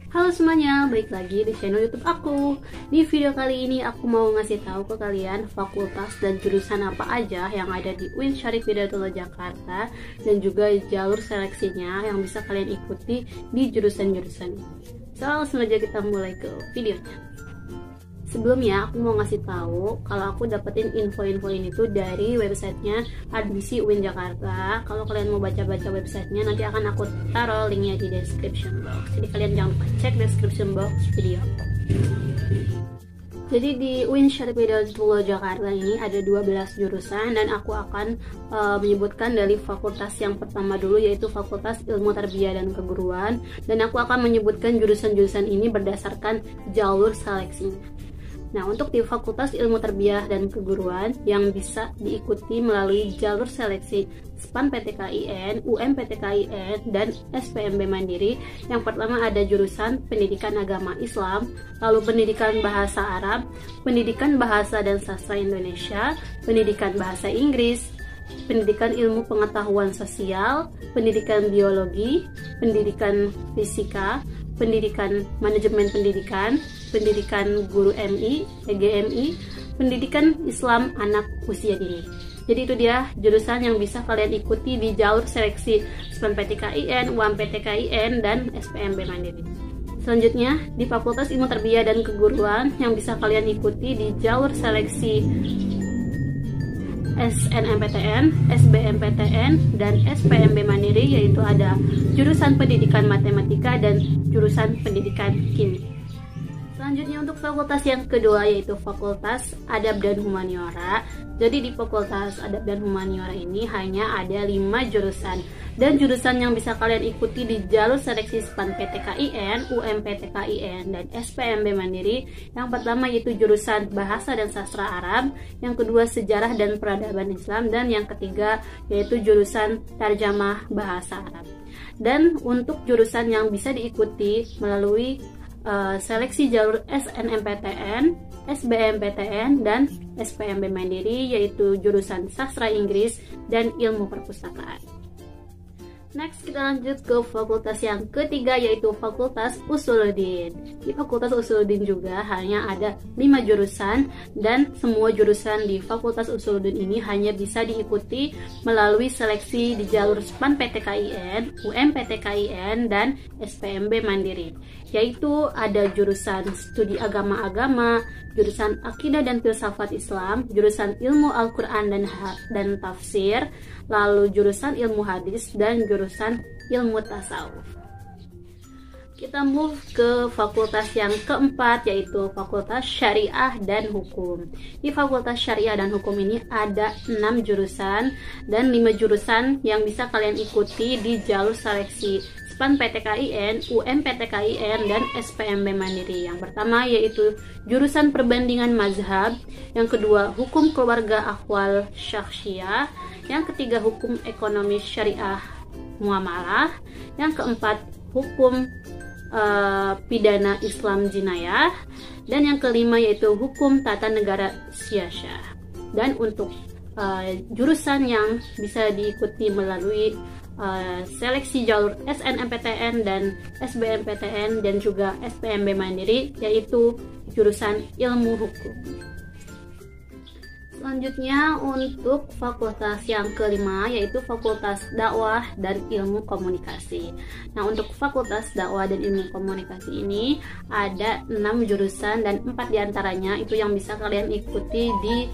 Halo semuanya, balik lagi di channel YouTube aku. Di video kali ini aku mau ngasih tahu ke kalian fakultas dan jurusan apa aja yang ada di UIN Syarif Hidayatullah Jakarta dan juga jalur seleksinya yang bisa kalian ikuti di jurusan-jurusan ini. So, langsung aja kita mulai ke videonya. Sebelumnya aku mau ngasih tahu kalau aku dapetin info-info ini tuh dari websitenya Admisi UIN Jakarta. Kalau kalian mau baca-baca websitenya, nanti akan aku taruh linknya di description box. Jadi kalian jangan lupa cek description box video. Jadi di UIN Syarif Hidayatullah Jakarta ini ada 12 jurusan dan aku akan menyebutkan dari fakultas yang pertama dulu, yaitu Fakultas Ilmu Tarbiyah dan Keguruan, dan aku akan menyebutkan jurusan-jurusan ini berdasarkan jalur seleksinya. Nah, untuk di Fakultas Ilmu Tarbiyah dan Keguruan yang bisa diikuti melalui jalur seleksi SPAN PTKIN, UM PTKIN, dan SPMB Mandiri, yang pertama ada jurusan Pendidikan Agama Islam, lalu Pendidikan Bahasa Arab, Pendidikan Bahasa dan Sastra Indonesia, Pendidikan Bahasa Inggris, Pendidikan Ilmu Pengetahuan Sosial, Pendidikan Biologi, Pendidikan Fisika, Pendidikan Manajemen Pendidikan, Pendidikan Guru MI, PGMI, Pendidikan Islam Anak Usia Dini. Jadi itu dia jurusan yang bisa kalian ikuti di jalur seleksi SPAN PTKIN, UM PTKIN, dan SPMB Mandiri. Selanjutnya, di Fakultas Ilmu Tarbiyah dan Keguruan yang bisa kalian ikuti di jalur seleksi SNMPTN, SBMPTN, dan SPMB Mandiri, yaitu ada jurusan Pendidikan Matematika dan jurusan Pendidikan Kimia. Selanjutnya untuk fakultas yang kedua, yaitu Fakultas Adab dan Humaniora. Jadi di Fakultas Adab dan Humaniora ini hanya ada 5 jurusan, dan jurusan yang bisa kalian ikuti di jalur seleksi SPAN PTKIN, UM PTKIN, dan SPMB Mandiri. Yang pertama yaitu jurusan Bahasa dan Sastra Arab, yang kedua Sejarah dan Peradaban Islam, dan yang ketiga yaitu jurusan Tarjamah Bahasa Arab. Dan untuk jurusan yang bisa diikuti melalui seleksi jalur SNMPTN, SBMPTN, dan SPMB Mandiri, yaitu jurusan Sastra Inggris dan Ilmu Perpustakaan. Next, kita lanjut ke fakultas yang ketiga, yaitu Fakultas Usuluddin. Di Fakultas Usuluddin juga hanya ada 5 jurusan, dan semua jurusan di Fakultas Usuluddin ini hanya bisa diikuti melalui seleksi di jalur SPAN PTKIN, UM PTKIN, dan SPMB Mandiri, yaitu ada jurusan Studi Agama-Agama, jurusan Akidah dan Filsafat Islam, jurusan Ilmu Al-Quran dan Tafsir, lalu jurusan Ilmu Hadis, dan jurusan Ilmu Tasawuf. Kita move ke fakultas yang keempat, yaitu Fakultas Syariah dan Hukum. Di Fakultas Syariah dan Hukum ini ada 6 jurusan dan 5 jurusan yang bisa kalian ikuti di jalur seleksi SPAN PTKIN, UM PTKIN, dan SPMB Mandiri. Yang pertama yaitu jurusan Perbandingan Mazhab, yang kedua Hukum Keluarga Akhwal Syakhsiyah, yang ketiga Hukum Ekonomi Syariah Muamalah, yang keempat Hukum Pidana Islam Jinayah, dan yang kelima yaitu Hukum Tata Negara Siasyah. Dan untuk jurusan yang bisa diikuti melalui seleksi jalur SNMPTN dan SBMPTN dan juga SPMB Mandiri, yaitu jurusan Ilmu Hukum. Selanjutnya untuk fakultas yang kelima, yaitu Fakultas Dakwah dan Ilmu Komunikasi. Nah, untuk Fakultas Dakwah dan Ilmu Komunikasi ini ada 6 jurusan dan 4 diantaranya itu yang bisa kalian ikuti di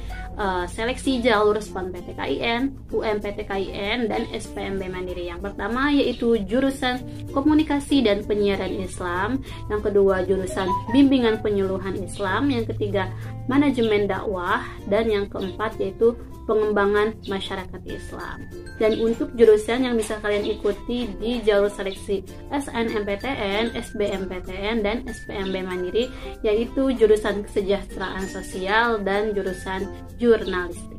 seleksi jalur SPAN PTKIN, UM PTKIN, dan SPMB Mandiri. Yang pertama yaitu jurusan Komunikasi dan Penyiaran Islam, yang kedua jurusan Bimbingan Penyuluhan Islam, yang ketiga Manajemen Dakwah, dan yang keempat yaitu Pengembangan Masyarakat Islam. Dan untuk jurusan yang bisa kalian ikuti di jalur seleksi SNMPTN, SBMPTN, dan SPMB Mandiri, yaitu jurusan Kesejahteraan Sosial dan jurusan Jurnalistik.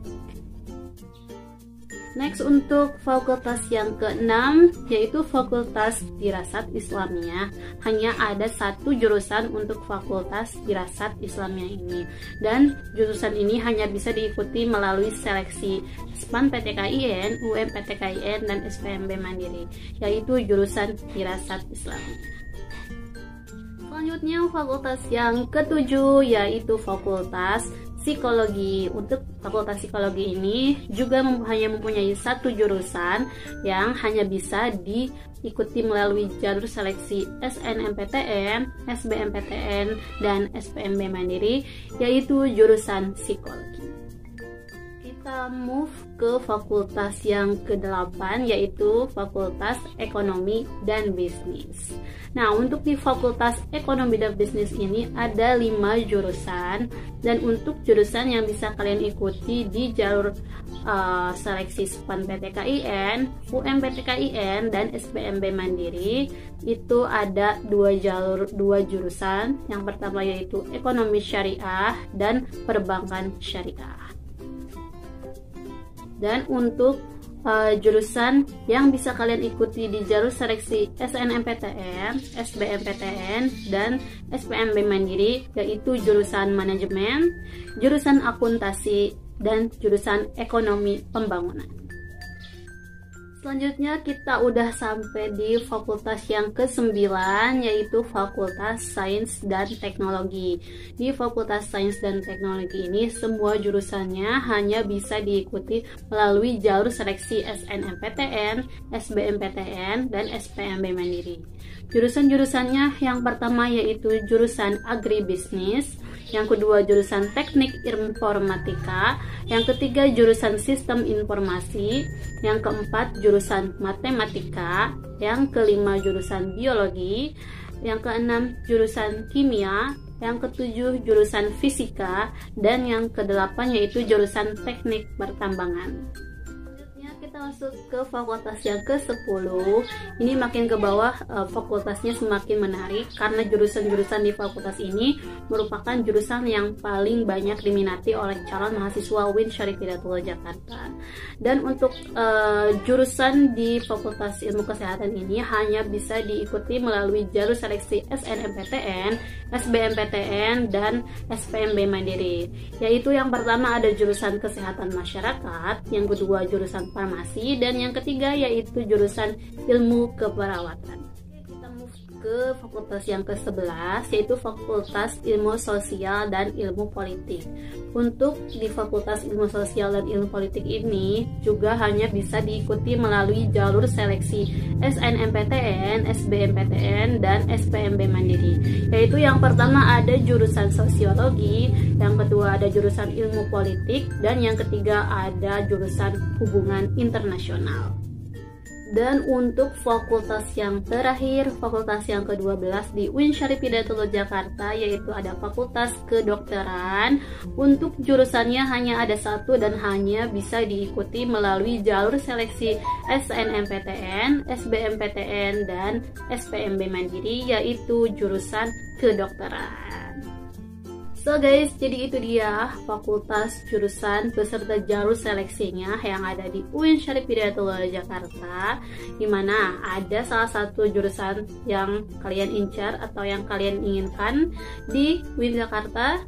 Next, untuk fakultas yang keenam, yaitu Fakultas Dirasat Islamiyah. Hanya ada 1 jurusan untuk Fakultas Dirasat Islamiyah ini, dan jurusan ini hanya bisa diikuti melalui seleksi SPAN PTKIN, UM PTKIN, dan SPMB Mandiri, yaitu jurusan Dirasat Islamiyah. Selanjutnya fakultas yang ketujuh yaitu fakultas psikologi. Untuk fakultas psikologi ini juga hanya mempunyai satu jurusan yang hanya bisa diikuti melalui jalur seleksi SNMPTN, SBMPTN, dan SPMB Mandiri, yaitu jurusan psikologi. Kita move ke fakultas yang ke-8 yaitu Fakultas Ekonomi dan Bisnis. Nah, untuk di Fakultas Ekonomi dan Bisnis ini ada 5 jurusan, dan untuk jurusan yang bisa kalian ikuti di jalur seleksi SPAN-PTKIN, UM-PTKIN, dan SPMB Mandiri itu ada 2 jurusan. Yang pertama yaitu Ekonomi Syariah dan Perbankan Syariah. Dan untuk jurusan yang bisa kalian ikuti di jalur seleksi SNMPTN, SBMPTN, dan SPMB Mandiri yaitu jurusan manajemen, jurusan akuntansi, dan jurusan ekonomi pembangunan. Selanjutnya kita udah sampai di fakultas yang ke-9 yaitu Fakultas Sains dan Teknologi. Di Fakultas Sains dan Teknologi ini semua jurusannya hanya bisa diikuti melalui jalur seleksi SNMPTN, SBMPTN, dan SPMB Mandiri. Jurusan-jurusannya yang pertama yaitu jurusan Agribisnis, yang kedua jurusan Teknik Informatika, yang ketiga jurusan Sistem Informasi, yang keempat jurusan Matematika, yang kelima jurusan Biologi, yang keenam jurusan Kimia, yang ketujuh jurusan Fisika, dan yang kedelapan yaitu jurusan Teknik Pertambangan. Kita masuk ke fakultas yang ke-10. Ini makin ke bawah, fakultasnya semakin menarik karena jurusan-jurusan di fakultas ini merupakan jurusan yang paling banyak diminati oleh calon mahasiswa UIN Syarif Hidayatullah Jakarta. Dan untuk jurusan di Fakultas Ilmu Kesehatan ini hanya bisa diikuti melalui jalur seleksi SNMPTN, SBMPTN, dan SPMB Mandiri. Yaitu yang pertama ada jurusan Kesehatan Masyarakat, yang kedua jurusan Farmasi, dan yang ketiga yaitu jurusan Ilmu Keperawatan. Kita move ke fakultas yang ke-11 yaitu Fakultas Ilmu Sosial dan Ilmu Politik. Untuk di Fakultas Ilmu Sosial dan Ilmu Politik ini juga hanya bisa diikuti melalui jalur seleksi SNMPTN, SBMPTN, dan SPMB Mandiri. Yaitu yang pertama ada jurusan Sosiologi, yang kedua ada jurusan Ilmu Politik, dan yang ketiga ada jurusan Hubungan Internasional. Dan untuk fakultas yang terakhir, fakultas yang ke-12 di UIN Syarif Hidayatullah Jakarta yaitu ada Fakultas Kedokteran. Untuk jurusannya hanya ada satu dan hanya bisa diikuti melalui jalur seleksi SNMPTN, SBMPTN, dan SPMB Mandiri yaitu jurusan Kedokteran. So guys, jadi itu dia fakultas, jurusan, beserta jalur seleksinya yang ada di UIN Syarif Hidayatullah Jakarta, dimana ada salah satu jurusan yang kalian incar atau yang kalian inginkan di UIN Jakarta.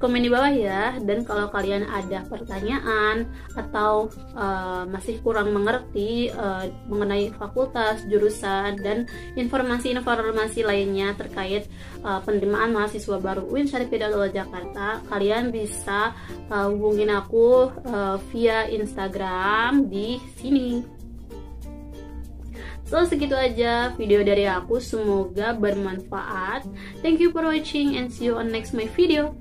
Komen di bawah ya. Dan kalau kalian ada pertanyaan atau masih kurang mengerti mengenai fakultas, jurusan, dan informasi-informasi lainnya terkait penerimaan mahasiswa baru UIN Syarif Hidayatullah Jakarta, kalian bisa hubungin aku via Instagram di sini. So, segitu aja video dari aku, semoga bermanfaat. Thank you for watching and see you on next my video.